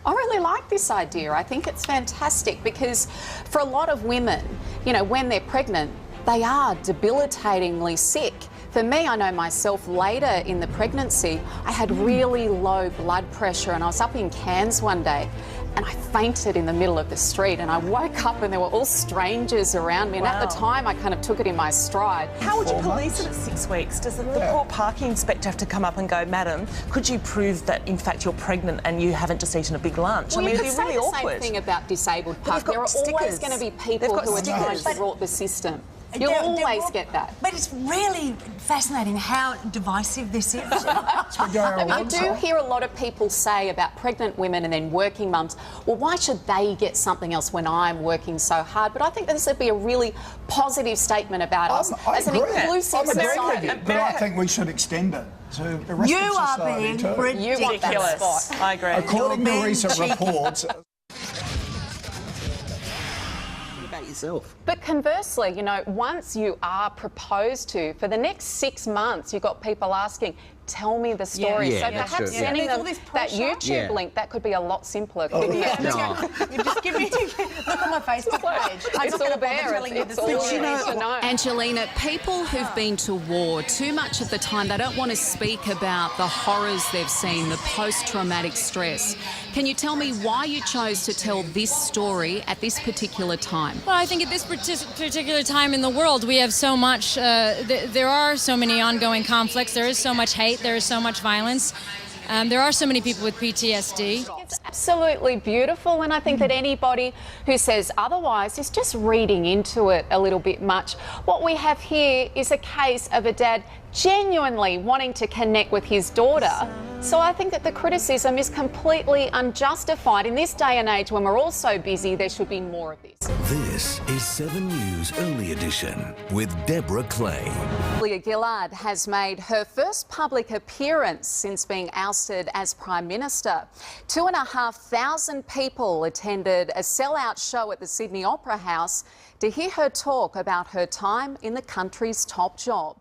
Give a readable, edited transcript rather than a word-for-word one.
I really like this idea. I think it's fantastic because for a lot of women, you know, when they're pregnant, they are debilitatingly sick. For me, I know myself, later in the pregnancy, I had really low blood pressure and I was up in Cairns one day and I fainted in the middle of the street and I woke up and there were all strangers around me. And at the time, I kind of took it in my stride. How would you police it at 6 weeks? Does the poor parking inspector have to come up and go, "Madam, could you prove that in fact you're pregnant and you haven't just eaten a big lunch?" Well, I mean, you it'd could be say really the awkward. same thing about disabled parking. There are always going to be people who are trying to rot the system. You'll always get that. But it's really fascinating how divisive this is. I do hear a lot of people say about pregnant women and then working mums, well, why should they get something else when I'm working so hard? But I think this would be a really positive statement about us as an inclusive society. But I think we should extend it to the rest of society being too. ridiculous. You want that spot. I agree. According to recent reports... Yourself. But conversely, you know, once you are proposed to, for the next 6 months, you've got people asking, tell me the story. So perhaps sending them that YouTube link, that could be a lot simpler, couldn't it? You just give me look on my Facebook page. It's all there. It's all you need to know. Angelina, people who've been to war, too much of the time they don't want to speak about the horrors they've seen, the post-traumatic stress. Can you tell me why you chose to tell this story at this particular time? Well, I think at this particular time in the world, we have so much, there are so many ongoing conflicts, there is so much hate, there is so much violence. There are so many people with PTSD. It's absolutely beautiful, and I think that anybody who says otherwise is just reading into it a little bit much. What we have here is a case of a dad genuinely wanting to connect with his daughter. So I think that the criticism is completely unjustified. In this day and age when we're all so busy, there should be more of this. This is 7 News Early Edition with Deborah Clay. Julia Gillard has made her first public appearance since being ousted as Prime Minister. 2,500 people attended a sellout show at the Sydney Opera House to hear her talk about her time in the country's top job.